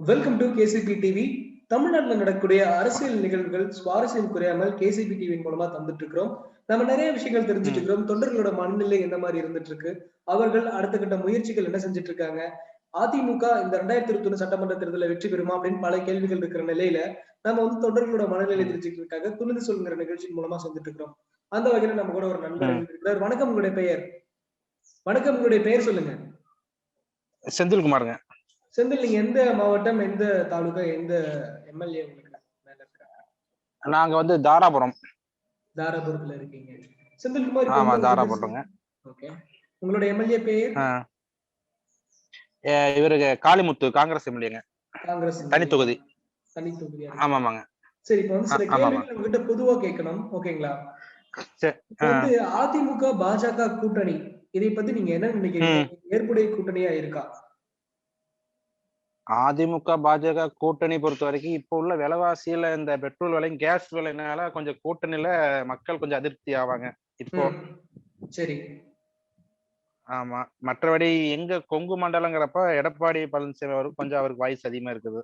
Welcome to KCP TV. தமிழ்நாட்டில் நடக்கக்கூடிய அரசியல் நிகழ்வுகள் சுவாரஸ்யம் குறையாமல் கேசிபி டிவியின் மூலமா தந்துட்டு இருக்கிறோம். நம்ம நிறைய விஷயங்கள் தெரிஞ்சுட்டு இருக்கிறோம். தொண்டர்களோட மனநிலை என்ன மாதிரி இருந்துட்டு இருக்கு, அவர்கள் அடுத்த கட்ட முயற்சிகள் என்ன செஞ்சுட்டு இருக்காங்க, அதிமுக இந்த 2021 சட்டமன்ற தேர்தலில் வெற்றி பெறுமா அப்படின்னு பல கேள்விகள் இருக்கிற நிலையில நம்ம வந்து தொண்டர்களோட மனநிலை தெரிஞ்சுக்கிறதுக்காக துணிந்து சொல்லுங்கிற நிகழ்ச்சியின் மூலமா செஞ்சுட்டு இருக்கிறோம். அந்த வகையில நம்ம கூட ஒரு நண்பர் இருக்கிறார். வணக்கம், உங்களுடைய பெயர்? வணக்கம், உங்களுடைய பெயர் சொல்லுங்க. செந்தில்குமாருங்க. செந்தில், நீங்க எந்த மாவட்டம், எந்த தாலுகா, எந்த எம்எல்ஏ உங்களுக்கு மேல இருக்காங்க? நாங்க வந்து தாராபுரம். தாராபுரத்துல இருக்கீங்க. செந்தில்குமார். ஆமா, தாராபுரங்க. ஓகே. உங்களோட எம்எல்ஏ பேர்? இவருக்கு காளிமுத்து, காங்கிரஸ் எம்எல்ஏங்க. காங்கிரஸ் தனி தொகுதி. தனி தொகுதி. ஆமாங்க. சரி, இப்போ வந்து சில கேள்விகள் உங்ககிட்ட பொதுவா கேட்கணும். ஓகேங்களா? வந்து அதிமுக பாஜக கூட்டணி, இதை பத்தி நீங்க என்ன நினைக்கிறீங்க? ஏற்புடைய கூட்டணியா இருக்கா? அதிமுக பாஜக கூட்டணி பொறுத்த வரைக்கும் இப்ப உள்ள விலைவாசியில இந்த பெட்ரோல் விலை, கேஸ் விலைனால கொஞ்சம் கூட்டணியில மக்கள் கொஞ்சம் அதிருப்தி ஆவாங்க இப்போ. சரி. ஆமா, மற்றபடி எங்க கொங்கு மண்டலங்கிறப்ப எடப்பாடி பழனிசாமி கொஞ்சம் அவருக்கு வாய்ஸ் அதிகமா இருக்குது.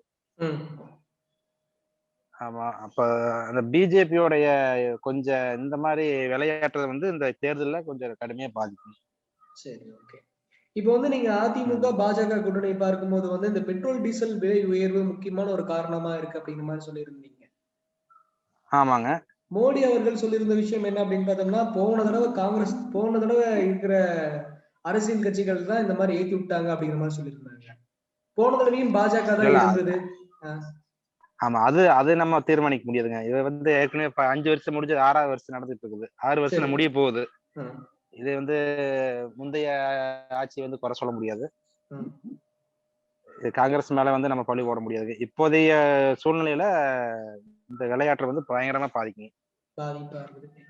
ஆமா, அப்ப அந்த பிஜேபியோடைய கொஞ்சம் இந்த மாதிரி விளையாட்டுறது வந்து இந்த தேர்தலில் கொஞ்சம் கடுமையா பாதிக்கும். சரி, ஓகே. இப்போ வந்து நீங்க அதிமுக பாஜக கூட்டணி பார்க்கும்போது வந்து இந்த பெட்ரோல் டீசல் விலை உயர்வு முக்கியமான ஒரு காரணமா இருக்கு அப்படிங்கிற மாதிரி சொல்லியிருந்தீங்க. ஆமாங்க. மோடி அவர்கள் சொல்லியிருந்த விஷயம் என்ன அப்படின்னு பார்த்தோம்னா, போன தடவை இருக்கிற அரசியல் கட்சிகள் தான் இந்த மாதிரி ஏத்தி விட்டாங்க அப்படிங்கிற மாதிரி சொல்லியிருந்தாங்க. போன தடவையும் பாஜக தான் இருந்தது. ஆமா, அது நம்ம தீர்மானிக்க முடியாதுங்க. இது வந்து ஏற்கனவே 5 வருஷம் முடிஞ்சது, 6வது வருஷம் நடந்துட்டு இருக்குது. 6 வருஷம் முடிய போகுது. இது வந்து முந்தைய ஆட்சி வந்து குறை சொல்ல முடியாது. காங்கிரஸ் மேல வந்து நம்ம பழி போட முடியாது. இப்போதைய சூழ்நிலையில இந்த விளையாட்டு வந்து பயங்கரமா பாதிக்கும்.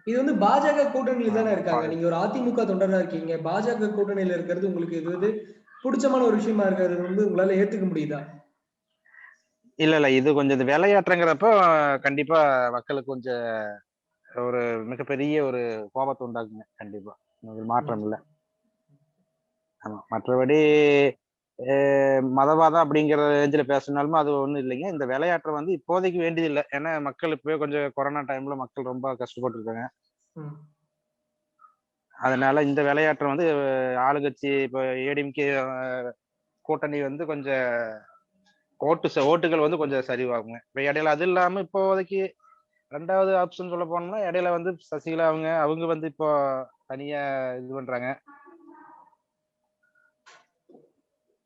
இது வந்து பாஜக கூட்டணியில தானே இருக்காங்க. நீங்க ஒரு அதிமுக தொண்டரா இருக்கீங்க, பாஜக கூட்டணியில இருக்கிறது உங்களுக்கு இது வந்து பிடிச்சமான ஒரு விஷயமா இருக்கிறது வந்து உங்களால ஏத்துக்க முடியுதா? இல்ல, இது கொஞ்சம் இந்த விளையாட்டுங்கிறப்ப கண்டிப்பா மக்களுக்கு கொஞ்சம் ஒரு மிகப்பெரிய ஒரு கோபத்தை உண்டாக்குங்க. கண்டிப்பா மாற்றம் இல்லை. ஆமா, மற்றபடி மதவாதம் அப்படிங்கிற ரேஞ்சில் பேசினாலும் அது ஒண்ணும் இல்லைங்க. இந்த விளையாட்டு வந்து இப்போதைக்கு வேண்டியது இல்லை. ஏன்னா மக்கள் இப்பவே கொஞ்சம் கொரோனா டைம்ல மக்கள் ரொம்ப கஷ்டப்பட்டு இருக்காங்க. அதனால இந்த விளையாட்டு வந்து ஆளுங்கட்சி இப்போ ஏடிஎம்கே கூட்டணி வந்து கொஞ்சம் ஓட்டுகள் வந்து கொஞ்சம் சரிவாகுங்க. இப்ப இடையில அது இல்லாம இப்போதைக்கு 2வது ஆப்ஷன் சொல்ல போனோம்னா இடையில வந்து சசிகலா அவங்க வந்து இப்போ தனியா இது பண்றாங்க.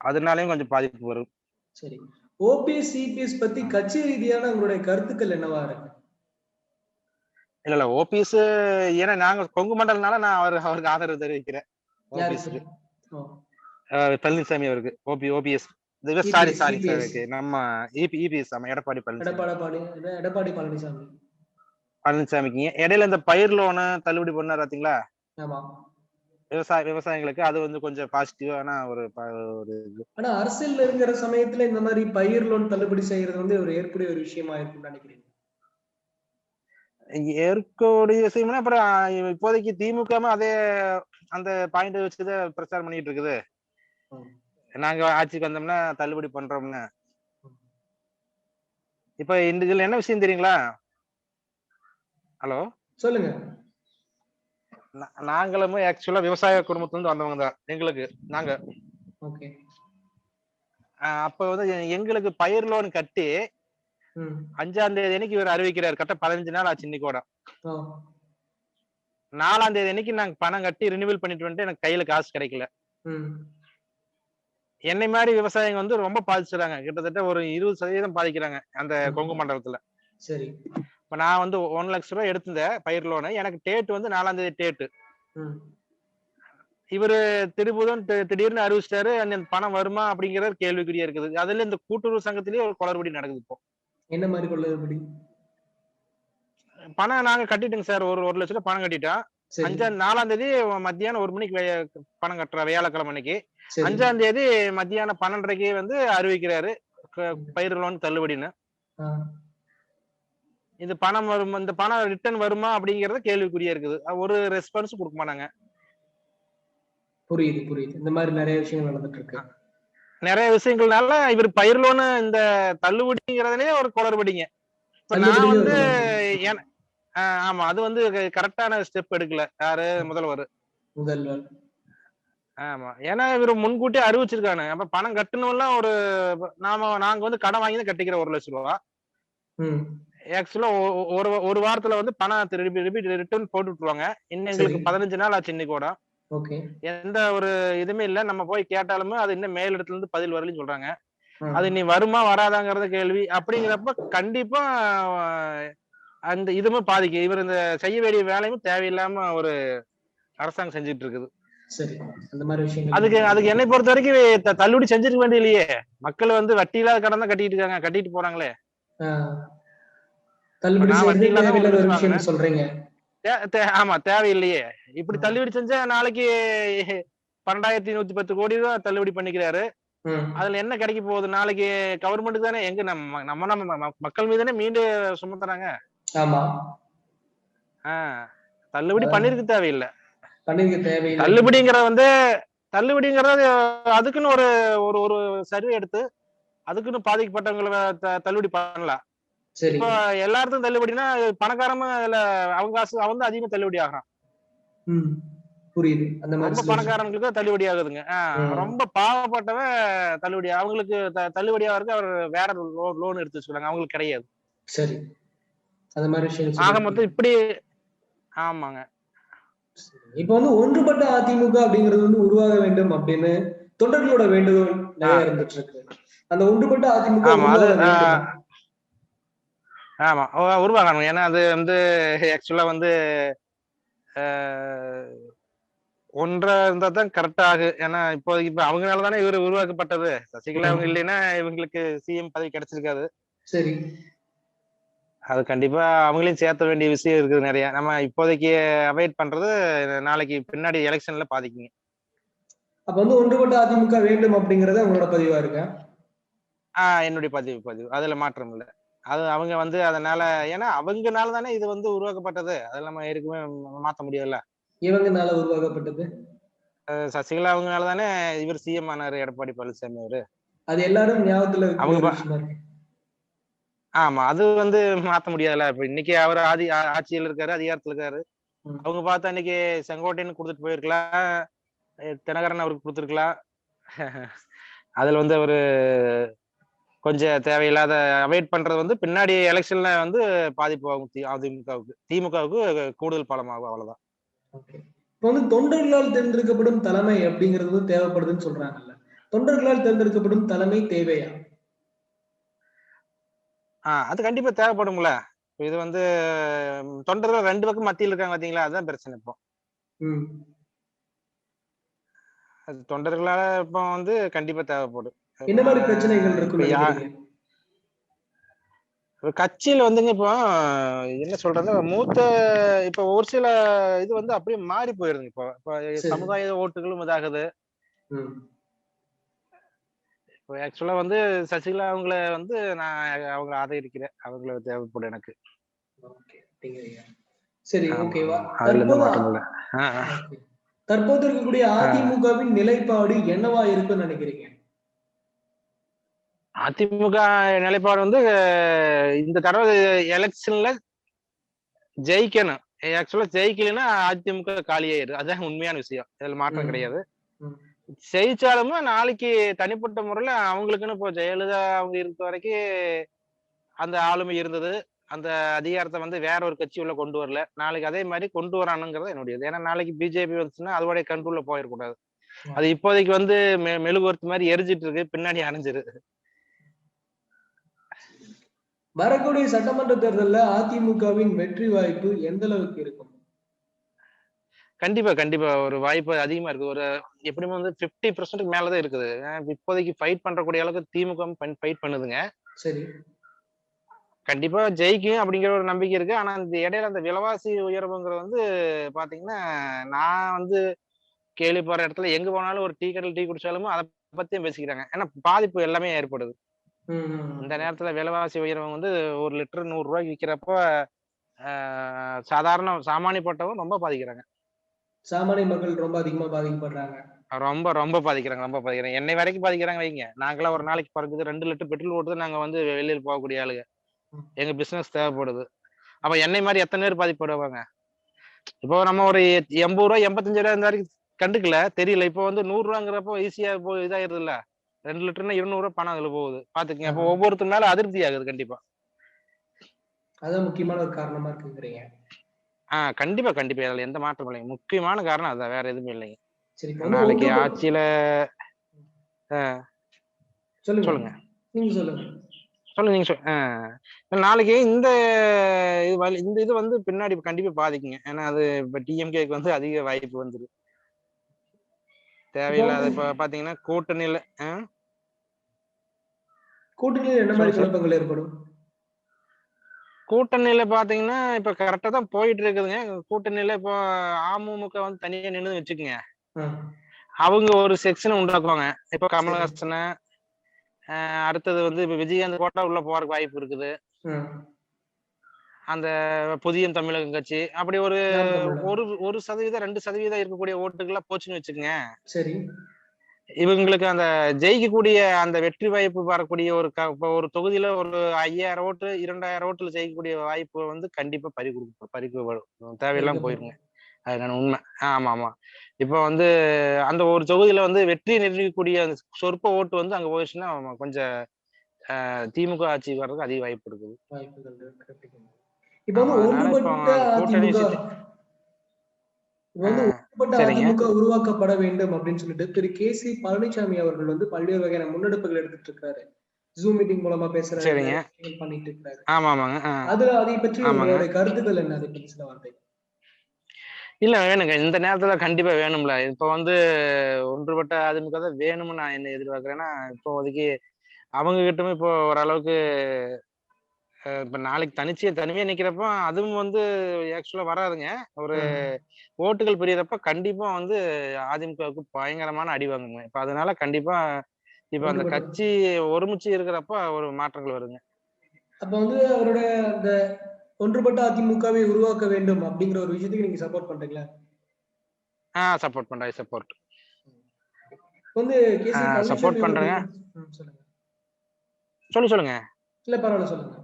அதனாலயும் கொஞ்சம் பாதிப்பு வரும். சரி, ஓபிஎஸ் சிபிஎஸ் பத்தி கட்சி ரீதியான உங்களுடைய கருத்துக்கள் என்னவா இருக்கு? இல்ல, ஓபிஎஸ் ஏன்னா நாங்க கொங்கு மண்டலனால நான் அவருக்கு ஆதரவு தெரிவிக்கிறேன். பழனிசாமி அவருக்கு ஓபிஎஸ் சாரி நம்ம இபிஎஸ் எடப்பாடி பழனிசாமிக்கு இடையில இந்த பயிர் லோனு தள்ளுபடி பண்ணாரு பாத்தீங்களா? விவசாயிகளுக்கு அது வந்து கொஞ்சம் பாசிட்டிவான ஒரு இது. ஆனா அரசியல் இருக்கிற சமயத்துல இந்த மாதிரி பயிர் லோன் தள்ளுபடி செய்யறது வந்து ஒரு ஏற்புடைய ஒரு விஷயமா இருக்கும்னு நினைக்கிறீங்க? ஏற்கக்கூடிய விஷயம்னா அப்புறம் இப்போதைக்கு திமுக அதே அந்த பாயிண்ட் வச்சுதான் பிரச்சாரம் பண்ணிட்டு இருக்குது. நாங்க ஆட்சிக்கு வந்தோம்னா தள்ளுபடி பண்றோம்னு. இப்ப இந்த இதுல என்ன விஷயம் தெரியுங்களா? ஹலோ, சொல்லுங்க. நாங்களும் ஆக்சுவலா விவசாய குடும்பத்துல இருந்து வந்தவங்க தான். நாங்க அப்ப வந்து எங்களுக்கு பயிர் லோன் கட்டி 5ஆம் தேதி அன்னைக்கு இவர் அறிவிக்கிறார். கரெக்டா 15 நாள் ஆச்சு இன்னைக்கோட. 4ஆம் தேதி அன்னைக்கு நாங்க பணம் கட்டி ரினிவல் பண்ணிட்டு வந்துட்டு எனக்கு கையில காசு கிடைக்கல. என்னை மாதிரி விவசாயிங்க வந்து ரொம்ப பாதிச்சுறாங்க. கிட்டத்தட்ட ஒரு 20% பாதிக்கிறாங்க அந்த கொங்கு மண்டலத்துல. சரி, இப்ப நான் வந்து 1 லட்சம் ரூபாய் எடுத்திருந்தேன் பயிர் லோனு. எனக்கு டேட் வந்து 4ஆம் தேதி டேட்டு. இவரு திடீர்னு அறிவிச்சிட்டாரு. அந்த பணம் வருமா அப்படிங்கறது கேள்விக்குறியா இருக்குது. அதுல இந்த கூட்டுறவு சங்கத்திலேயே ஒரு குளறுபடி நடக்குது. இப்போ என்ன மாதிரி குளறுபடி? பணம் நாங்க கட்டிட்டோங்க சார். 1 லட்சம் ரூபாய் பணம் கட்டிட்டோம். 4ஆம் தேதி மத்தியானம் 1 மணிக்கு பணம் கட்டுற வியாழக்கிழமை அன்னைக்கு. 5ஆம் தேதி மத்தியானம் 12:30க்கு வந்து அறிவிக்கிறாரு பயிர் லோன் தள்ளுபடின்னு. இது பணம் வரும், இந்த பணம் ரிட்டர்ன் வருமா அப்படிங்கறது கேள்விக்குறியா இருக்குது. ஒரு ரெஸ்பான்ஸ் கொடுக்க மாட்டாங்க. புரியுது. இந்த மாதிரி நிறைய விஷயங்கள் நடந்துட்டு இருக்கு. நிறைய விஷயங்கள்னால இவர் பயிர் லோனு இந்த தள்ளுபடிங்கிறதுலயே ஒரு குளறுபடிங்க. இப்ப நான் தள்ளுபடியிலே ஒரு வந்து குளறுபடி. என ஆமா. அது வந்து கரெக்டான ஸ்டெப் எடுக்கல. யாரு முதல்வரு. முதல்வர். ஆமா. ஏன்னா இவரு முன்கூட்டியே அறிவிச்சிருக்கானுங்க. அப்ப பணம் கட்டணும்லாம் ஒரு நாங்க வந்து கடன் வாங்கி தான் கட்டிக்கிறோம் ரூ. 1,00,000. ம். ஆக்சுவலா ஒரு வாரத்துல வந்து பணம் திருப்பி ரிட்டர்ன் போட்டு விட்டுருவாங்க. இன்னும் சரி. எங்களுக்கு 15 நாள் ஆச்சு இன்னைக்கூட. ஓகே. எந்த ஒரு இதுவுமே இல்ல. நம்ம போய் கேட்டாலுமே அது இன்னும் மேல் இடத்துல இருந்து பதில் வரலன்னு சொல்றாங்க. ஆ. அது இனி வருமா வராதாங்கிறது கேள்வி. அப்படிங்கிறப்ப கண்டிப்பா அந்த இதுவும் பாதிக்கும். இவரு இந்த செய்ய வேண்டிய வேலையும் தேவையில்லாம ஒரு அரசாங்கம் செஞ்சுட்டு இருக்குது. சரி. அந்த மாரி விஷயங்கள் அதுக்கு இருக்கு. அதுக்கு என்னை பொறுத்தவரைக்கும் தள்ளுபடி செஞ்சிருக்க வேண்டியது. மக்கள் வந்து வட்டி இல்லாத கடன் தான் கட்டிட்டு இருக்காங்க. கட்டிட்டு போறாங்களே. ஆ. இப்ப தள்ளுபடி நான் வட்டி செய்யறது இல்லாத ஒரு தேவையில்லாத ஒரு ஃப்ரிட்ஜ் வாங்குனேன். விஷயம்னு சொல்றீங்க. ஆமா தேவையில்லையே. இப்படி ம். தள்ளுபடி செஞ்சா நாளைக்கு 12,110 கோடி ரூபாய் தள்ளுபடி பண்ணிக்கிறாரு. ம். அதுல என்ன கிடைக்க போகுது? நாளைக்கு கவர்மெண்ட் தானே எங்க நம்ம மக்கள் மீது தானே மீண்டு சுமத்துறாங்க. ஆமா. ஆ தள்ளுபடி அதான் பண்ணிருக்க தேவையில்ல. பண்ணிருக்க தேவையில்லைங்கிறீங்க. தள்ளுபடிங்கிறது வந்து தள்ளுபடிங்கிறது அதுக்குன்னு ஒரு ஒரு ஒரு சர்வே எடுத்து அதுக்குன்னு பாதிக்கப்பட்டவங்கள தள்ளுபடி பண்ணலாம். சரி. இப்போ எல்லாருக்கும் தள்ளுபடின்னா பணக்காரனும் அதுல அவங்க காசு அவன் தான் அதிகமா தள்ளுபடி ஆகுறான். ம். புரியுது. அந்த மாரி ரொம்ப சில விஷயம். பணக்காரங்களுக்கு தான் தள்ளுபடி ஆகுதுங்க. ம். ரொம்ப பாவப்பட்டவன் தள்ளுபடி அவங்களுக்கு தள்ளுபடி ஆகுறதுக்கு அவர் வேற லோன் எடுத்து வச்சுக்கிறாங்க. அவங்களுக்கு கிடையாது. சரி. அந்த மாரி விஷயங்கள் ஆக சொல்லியிருக்கீங்க. மொத்தம் இப்படி ஆமாங்க. இப்ப வந்து ஒன்றுபட்ட அதிமுக அப்படிங்கிறது வந்து உருவாக வேண்டும் அப்படின்னு தொண்டர்களோட வேண்டுகோள் ஆ நிறைய இருந்துட்டு இருக்கு. அந்த ஒன்றுபட்ட அதிமுக ஆமா. அது உருவாக வேண்டுமா? ஆமா. உருவாகணும். ஏன்னா அது வந்து ஆக்சுவலா வந்து அ ஒன்றா இருந்தா தான் கரெக்ட்டா ஆகும். ஏன்னா இப்ப அவங்கனால தானே இவரு உருவாக்கப்பட்டது. சசிகலா அவங்க ம். இல்லைன்னா இவங்களுக்கு சிஎம் பதவி கிடைச்சிருக்காது. சரி. அது கண்டிப்பா அவங்களையும் சேர்த்த வேண்டிய விஷயம் இருக்குது நெறைய. நம்ம இப்போதைக்கு அவாய்ட் பண்றது நாளைக்கு பின்னாடி எலக்ஷன்ல பாதிக்குங்க. அப்ப வந்து ஒன்றுபட்ட அதிமுக வேண்டும் அப்படிங்கிறது உங்களோட பதிவா இருக்கா? என்னுடைய பதிவு. அதுல மாற்றம் இல்ல. அது அவங்க வந்து அதனால ஏன்னா அவங்கனால தானே இது வந்து உருவாக்கப்பட்டது. அதெல்லாம் நம்ம யாருக்குமே மாத்த முடியாதுல்ல. இவங்கனால உருவாக்கப்பட்டது. சசிகலா அவங்கனால தானே இவர் சிஎம் ஆனாரு எடப்பாடி பழனிசாமி அவரு. அது எல்லாரும் ஞாபகத்துல இருக்கக்கூடிய அவங்க ஒரு விஷயமா இருக்கு. ஆமா. அது வந்து மாத்த முடியாதுல்ல. இப்ப இன்னைக்கு அவரு ஆட்சியில இருக்காரு, அதிகாரத்துல இருக்காரு. ம். அவங்க பார்த்தா இன்னைக்கு செங்கோட்டையன் குடுத்துட்டு போயிருக்கலாம். தினகரன் அவருக்கு குடுத்துருக்கலாம். அதுல வந்து அவரு கொஞ்சம் தேவையில்லாத அவாய்ட் பண்றது வந்து பின்னாடி எலக்ஷன்ல வந்து பாதிப்பு ஆகும் அதிமுகவுக்கு. திமுகவுக்கு கூடுதல் பலமாகும் அவ்வளவுதான். ஓகே. இப்ப வந்து தொண்டர்களால் தேர்ந்தெடுக்கப்படும் தலைமை அப்படிங்கிறது வந்து தேவைப்படுதுன்னு சொல்றாங்கல்ல. தொண்டர்களால் தேர்ந்தெடுக்கப்படும் தலைமை தேவையா? அது கண்டிப்பா தேவைப்படும்ல. இது வந்து தொண்டர்கள் 2 பக்கம் மத்தியில இருக்காங்க பாத்தீங்களா? அதுதான் பிரச்சனை இப்போ. ம். அது தொண்டர்களால இப்போ வந்து கண்டிப்பா தேவைப்படும். என்ன இப்ப மாரி பிரச்சனைகள் இப்ப இருக்குன்னு நினைக்கிறீங்க? கட்சியில வந்துங்க இப்போ என்ன சொல்றது? இப்ப ஒரு சில இது வந்து அப்படியே மாறி போயிருதுங்க இப்போ. இப்ப சரி. சமுதாய ஓட்டுகளும் இதாகுது. ம். இப்ப ஆக்சுவலா வந்து சசிகலா அவங்கள வந்து நான் அவங்கள ஆதரிக்கிறேன். அவங்கள தேவைப்படும் எனக்கு. ஓகே. அப்படிங்கிறீங்க. சரி, ஆமா, ஓகேவா? ஆமா. அதுல எந்த தற்போது மாற்றமும் இல்ல. ஆ, ஓகே. தற்போது இருக்கக்கூடிய ஆ. அதிமுகவின் நிலைப்பாடு என்னவா இருக்குன்னு நினைக்கிறீங்க? அதிமுக நிலைப்பாடு வந்து இந்த தடவை எலக்ஷன்ல ஜெயிக்கணும். ஆக்சுவலா ஜெயிக்கலைன்னா அதிமுக காலியாயிரும். அதான் உண்மையான விஷயம். இதுல மாற்றம் ம். கிடையாது. ம். ஜெயிச்சாலுமே நாளைக்கு தனிப்பட்ட முறையில அவங்களுக்குன்னு இப்போ ஜெயலலிதா அவங்க இருக்க வரைக்கும் அந்த ஆளுமை இருந்தது. அந்த அதிகாரத்த வந்து வேற ஒரு கட்சி உள்ள கொண்டு வரல. நாளைக்கு அதே மாரி கொண்டு வரணுங்கிறது என்னுடையது. ஏன்னா நாளைக்கு பிஜேபி வந்துச்சுன்னா அதோடைய கண்ட்ரோல்ல போயிறக்கூடாது. அது ஓகே. இப்போதைக்கு வந்து மெழுகுவர்த்தி மாரி எரிஞ்சிட்டு இருக்கு. பின்னாடி அணைஞ்சிரும். வரக்கூடிய சட்டமன்ற தேர்தல்ல அதிமுகவின் வெற்றி வாய்ப்பு எந்த அளவுக்கு இருக்கும்? கண்டிப்பா. ஒரு வாய்ப்பு அதிகமா இருக்கு. எப்படியும் வந்து 50% மேல தான் இருக்குது. இப்போதைக்கு ஃபைட் பண்றக்கூடிய அளவுக்கு திமுக ஃபைட் பண்ணுதுங்க. சரி. கண்டிப்பா ஜெயிக்கும் அப்படிங்கிற ஒரு நம்பிக்கை இருக்கு. ஆனா இந்த இடையில அந்த விலைவாசி உயர்வுங்கிறது வந்து பாத்தீங்கன்னா, நான் வந்து கேள்விப்படுற இடத்துல எங்க போனாலும் ஒரு டீ கடையில டீ குடிச்சாலும் அத பத்தியும் பேசிக்கிறாங்க. ஏன்னா பாதிப்பு எல்லாமே ஏற்படுது. ம். ம். இந்த ம். நேரத்துல விலைவாசி உயர்வு வந்து 1 லிட்டர் ரூ. 100 விக்கிறப்ப, ஆ சாதாரண சாமானியப்பட்டவங்க ரொம்ப பாதிக்கிறாங்க. சாமானிய மக்கள் ரொம்ப அதிகமா பாதிக்கப்படுறாங்க. ரொம்ப ரொம்ப பாதிக்கிறாங்க, ரொம்ப பாதிக்கிறாங்க. என்னை வரைக்கும் பாதிக்கிறாங்க வைங்க. நாங்களாம் ஒரு நாளைக்கு குறைஞ்சது 2 லிட்டர் பெட்ரோல் போட்டு தான் நாங்க வந்து வெளியில போகக்கூடிய ஆளுங்க. ம். எங்க பிசினஸ் தேவைப்படுது. அப்ப என்னை மாரி எத்தன பேர் பாதிக்கப்படுவாங்க? இப்போ நம்ம ஒரு ரூ. 80 ரூ. 85 இந்த வரைக்கும் கண்டுக்கல, தெரியல. இப்போ வந்து ரூ. 100ங்கிறப்போ ஈஸியா இதாயிருதுல்ல. 2 லிட்டர்னா ரூ. 200 பணம் அதுல போகுது. பாத்துக்கங்க. அப்போ ஆமா. ஒவ்வொருத்தர் மேல அதிருப்தி ஆகுது கண்டிப்பா. அதான் முக்கியமான ஒரு காரணமா இருக்குங்கிறீங்க. கண்டிப்பா, கண்டிப்பா. அதுல எந்த மாற்றமும் இல்லைங்க. முக்கியமான காரணம் அதான். வேற எதுவுமே இல்லைங்க. சரி, இப்ப வந்து நாளைக்கு ஒன்றுபட் ஆட்சியில அ சொல்லுங்க. சொல்லுங்க. நீங்க சொல்லுங்க. சொல்லுங்க. நீங்க நாளைக்கு இந்த இது வந்து பின்னாடி கண்டிப்பா பாதிக்குங்க. ஏன்னா அது இப்ப டிஎம்கேக்கு வந்து அதிக வாய்ப்பு வந்துரும். இப்ப வந்து தேவையில்லாத இப்ப பாத்தீங்கன்னா கூட்டணியில கூட்டணியில என்ன மாரி சொல்லுங்க சார். குழப்பங்கள் ஏற்படும்? கூட்டணியில பாத்தீங்கன்னா, இப்ப கரெக்ட்டா தான் போயிட்டு இருக்குதுங்க. கூட்டணியில இப்போ அமமுக வந்து தனியா நின்னுதுன்னு வச்சுக்கங்க. ஆ, அவங்க ஒரு செக்ஷன உண்டாக்குவாங்க. இப்ப சரி. கமலஹாசன, அடுத்தது வந்து இப்ப விஜயகாந்த் போட்டா உள்ள போறதுக்கு வாய்ப்பு இருக்குது. ஆ, அந்த புதிய தமிழகம் கட்சி. அப்படி ஒரு நாம் தமிழர். ஒரு 1% 2% இருக்கக்கூடிய ஓட்டுகள்லாம் போச்சுன்னு வச்சுக்கங்க. சரி. இவங்களுக்கு அந்த ஜெயிக்கக்கூடிய அந்த வெற்றி வாய்ப்பு வரக்கூடிய இப்ப ஒரு தொகுதியில ஒரு 5000 ஓட்டு, 2000 ஓட்டுல ஜெயிக்கக்கூடிய வாய்ப்பு வந்து கண்டிப்பா பறிக்கப்படும். தேவையில்லாம பறிக்கப்படும். போயிருங்க. அதுக்கான உண்மை. ஆமாமா. இப்ப வந்து அந்த ஒரு தொகுதியில வந்து வெற்றி நிர்ணயிக்கக்கூடிய அந்த சொற்ப ஓட்டு வந்து அங்க போயிருச்சுன்னா, கொஞ்சம் திமுக ஆட்சிக்கு வர்றதுக்கு அதிக வாய்ப்பு இருக்குது. வாய்ப்புகள் இருக்கு. இப்ப ஆமா. வந்து அதனால இப்போ ஒன்றுபட்ட அந்த கூட்டணி அதிமுக இப்ப ஆ வந்து ஒன்றுபட்ட சரிங்க, அதிமுக உருவாக்கப்பட வேண்டும் அப்படின்னு சொல்லிட்டு திரு கே.சி. பழனிசாமி அவர்கள் வந்து பல்வேறு வகையான முன்னெடுப்புகள் எடுத்துட்டு இருக்காரு. ஜூம் மீட்டிங் மூலமா பேசுறாரு. சரிங்க. நிறைய விஷயங்கள் பண்ணிட்டு இருக்காரு. ஆமாமாங்க. அதை பற்றி ஆமாங்க. உங்களுடைய கருத்துக்கள் என்ன? அதை பத்தி சில வார்த்தை. இல்ல வேணுங்க. இந்த நேரத்துல கண்டிப்பா வேணும்ல. இப்ப வந்து ஒன்றுபட்ட அதிமுக தான் வேணும்னு நான் என்ன எதிர்பார்க்கிறேன்னா, இப்போதைக்கு அவங்க கிட்டயும் இப்போ ஓரளவுக்கு இப்ப நாளைக்கு தனிமையா நிக்கிறப்போ, அதுவும் வந்து ஆக்சுவலா வராதுங்க. ஒரு ஆ, ஓட்டுகள் பிரியறப்ப கண்டிப்பா வந்து அதிமுகவுக்கு பயங்கரமான அடி வாங்குங்க. இப்ப அதனால கண்டிப்பா இப்ப அந்த ஒன்றுபட்ட கட்சி ஒருமிச்சு இருக்கிறப்ப ஒரு மாற்றங்கள் வருங்க. அப்ப வந்து அவருடைய அந்த ஒன்றுபட்ட அதிமுகவை உருவாக்க வேண்டும் அப்படிங்கிற ஒரு விஷயத்துக்கு நீங்க சப்போர்ட் பண்றீங்களா? சப்போர்ட் பண்றேன். I support. இப்ப வந்து கே.சி. சப்போர்ட் பழனிசாமி அவர்கள் பண்றேங்க. சொல்லுங்க. சொல்லுங்க. இல்ல பரவால்ல சொல்லுங்க.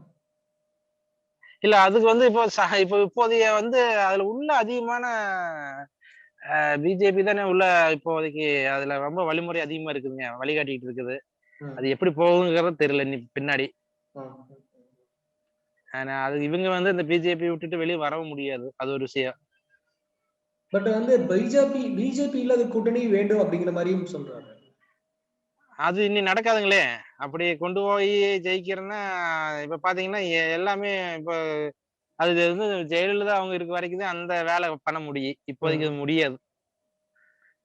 இல்ல அதுக்கு வந்து இப்போ இப்போதைய வந்து அதுல உள்ள அதிகமான பிஜேபி தானே உள்ள இப்போதைக்கு அதுல ரொம்ப வழிமுறை அதிகமா இருக்குதுங்க. வழிகாட்டிட்டு இருக்குது. ம். அது எப்படி போகுங்கிறது தெரியல பின்னாடி. ஆ. ஆனா அது இவங்க வந்து இந்த பிஜேபி விட்டுட்டு வெளிய வரவும் முடியாது. அது ஒரு விஷயம். பட் வந்து பிஜேபி இல்லாத கூட்டணி வேண்டும் அப்படிங்கிற மாரியும் சொல்றாங்க. அது இனி நடக்காதுங்களே! அப்படி கொண்டு போய் ஜெயிக்கிறேன்னா, இப்ப பார்த்தீங்கன்னா, எல்லாமே இப்ப அது வந்து ஜெயலலிதா அவங்க இருக்க வரைக்கும் தான் அந்த வேலை பண்ண முடியும். இப்போதைக்கு அது ம். முடியாது.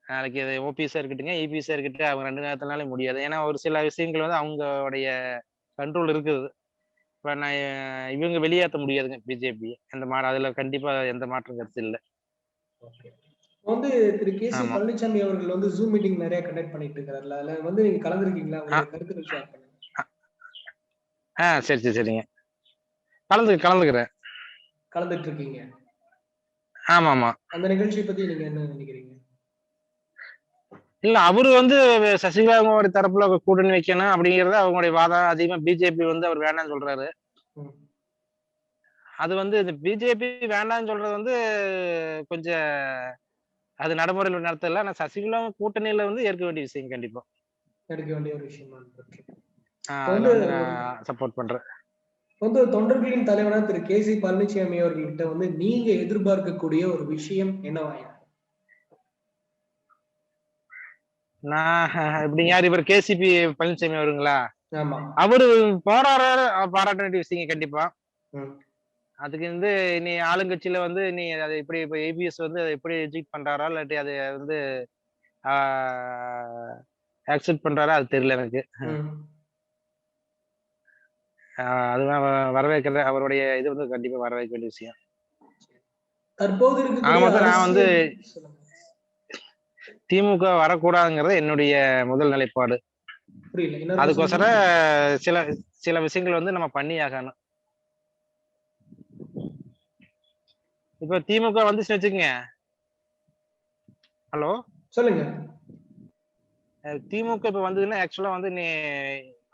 நாளைக்கு அது ஓபிஎஸ்ஸா இருக்கட்டுங்க, இபிஎஸ்ஸா இருக்கட்டும், அவங்க 2 நேரத்துலனாலும் முடியாது. ஏன்னா, ஒரு சில விஷயங்கள் வந்து அவங்களுடைய கண்ட்ரோல் இருக்குது. இப்ப இவங்க வெளியேத்த முடியாதுங்க பிஜேபி. அதுல கண்டிப்பா எந்த மாற்றம் கருத்து இல்ல. ஓகே. வந்து திரு கே.சி. ஆமா. பழனிசாமி அவர்கள் வந்து ஜூம் மீட்டிங் நெறைய கண்டக்ட் பண்ணிட்டு இருக்காருல்ல. அதுல வந்து நீங்க கலந்துருக்கீங்களா? ஆ, உங்களுடைய கருத்துக்கள் ஷேர் பண்ணுங்க. அ சரிங்க. கலந்துக்கிறேன். கலந்துட்டு இருக்கீங்க. ஆமாமா. அந்த நிகழ்ச்சிய பத்தி நீங்க என்ன நினைக்கிறீங்க? இல்ல அவரு வந்து சசிகலா அவங்களுடைய தரப்புல கூட்டணி வைக்கணும் அப்படிங்கிறது அவங்களுடைய வாதம். அதிகமா பிஜேபி வந்து அவர் வேணாம்னு சொல்றாரு. ம். அது வந்து இந்த பிஜேபி வேண்டாம்னு சொல்றது வந்து கொஞ்சம் அது நடைமுறையில நடத்தல. ஆனா சசிகலாவும் கூட்டணியில வந்து ஏற்க வேண்டிய விஷயம் கண்டிப்பா. எடுக்க வேண்டிய ஒரு விஷயமா இருக்கு. இப்ப அதுல வந்து வந்து நான் சப்போர்ட் பண்றேன். வந்து தொண்டர்களின் தலைவனா திரு கே.சி. பழனிசாமி அவர்கள்கிட்ட வந்து நீங்க எதிர்பார்க்கக்கூடிய ஒரு விஷயம் என்னவா இருக்கும்? நான் இப்படி யாரு இவர் கேசிபி பழனிசாமி அவருங்களா? ஆமா. அவரு போராடுறாரு பாராட்ட வேண்டிய விஷயங்க கண்டிப்பா. ம். அதுக்கு வந்து இனி ஆளுங்கட்சியில வந்து நீ அத எப்படி இப்ப ஏபிஎஸ் வந்து அத எப்படி எஜெக்ட் பண்றாரா? இல்லாட்டி அத வந்து ஆ அக்செப்ட் பண்றாரா? அது தெரியல எனக்கு. ம். ஆ அதுதான் வரவேற்கிறது. அவருடைய இது வந்து கண்டிப்பா வரவேற்க வேண்டிய விஷயம். தற்போது ஆக இருக்கக்கூடிய மொத்தம் நான் வந்து அரசியல் சொல்லுங்க. திமுக வரக்கூடாதுங்கிறது என்னுடைய முதல் நிலைப்பாடு. புரியல. இன்னொரு தடவ சொல்லுங்க. அதுக்கோசரம் சில சில விஷயங்கள் வந்து நம்ம பண்ணியாகணும். இப்ப திமுக வந்துச்சுன்னு வச்சுக்கங்க. ஹலோ? சொல்லுங்க. திமுக இப்ப வந்ததுன்னா ஆக்சுவலா வந்து நீ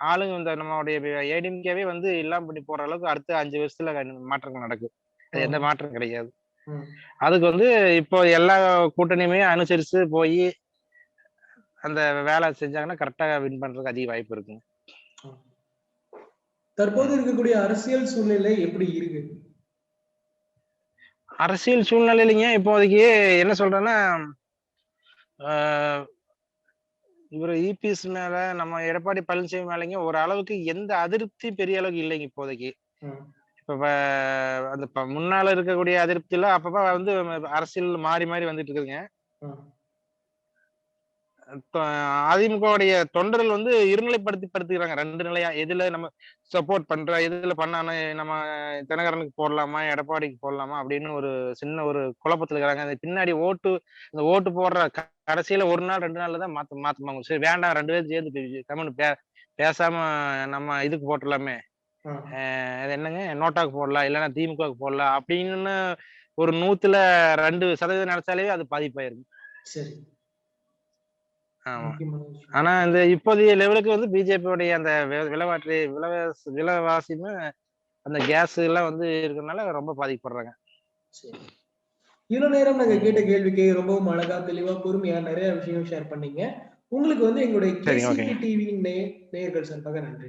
ஆளுங்க இந்த நம்மளுடைய ஏடிஎம்கேவே வந்து இல்லாம பண்ணி போற அளவுக்கு அடுத்த 5 வருஷத்துல மாற்றங்கள் நடக்கும். அது எந்த ஆஹ் மாற்றம் கிடையாது. உம் அதுக்கு வந்து இப்போ எல்லா கூட்டணியுமே அனுசரிச்சு போய் அந்த வேலை செஞ்சாங்கன்னா கரெக்டா வின் பண்றதுக்கு அதிக வாய்ப்பு இருக்குங்க. உம் தற்போது ம். இருக்கக்கூடிய அரசியல் சூழ்நிலை எப்படி இருக்கு? அரசியல் சூழ்நிலையிலங்க இப்போதைக்கு என்ன சொல்றேன்னா, ஆஹ் இவரு இபிஎஸ் மேல நம்ம எடப்பாடி பழனிசாமி மேலங்க ஒரு அளவுக்கு எந்த அதிருப்தி பெரிய அளவுக்கு இல்லைங்க இப்போதைக்கு. உம் இப்ப அந்த முன்னால இருக்கக்கூடிய அதிருப்தியில அப்பப்ப வந்து அரசியல் மாறி மாறி வந்துட்டு இருக்குதுங்க. உம் இப்ப அதிமுகவுடைய தொண்டர்கள் வந்து படுத்துக்கிறாங்க 2 நிலையா. எதுல நம்ம சப்போர்ட் பண்றோம், எதுல பண்ணாம நம்ம தினகரனுக்கு போடலாமா, எடப்பாடிக்கு போடலாமா அப்படின்னு ஒரு சின்ன ஒரு குழப்பத்துல இருக்காங்க. அது பின்னாடி இந்த ஓட்டு போடுற கடைசியில 1 நாள் 2 நாள்ல தான் மாத்துவாங்க. சரி வேண்டாம் 2 பேரும் சேர்ந்து கம்முனு பேசாம நம்ம இதுக்கு போட்டுடலாமே. உம் அது என்னங்க நோட்டாக்கு போடலாம், இல்லைன்னா திமுகவுக்கு போடலாம் அப்படின்னு ஒரு 100ல 2% நினைச்சாலே அது பாதிப்பாயிருது. சரி. ஆமா. முக்கியமான விஷயம். ஆனா இந்த இப்போதைய லெவலுக்கு வந்து பிஜேபியோடைய அந்த விலைவாசியுமே அந்த கேஸ் எல்லாம் வந்து இருக்கறனால ரொம்ப பாதிக்கப்படுறாங்க. சரி. இவ்வளவு நேரம் நாங்க கேட்ட ம். கேள்விக்கு ரொம்பவும் அழகா, தெளிவா, பொறுமையா நிறைய விஷயம் ஷேர் பண்ணீங்க. உங்களுக்கு வந்து எங்களுடைய சரிங்க. ஓகேங்க. கேசிபி டிவியின் நேயர்கள் சார்பாக நன்றி.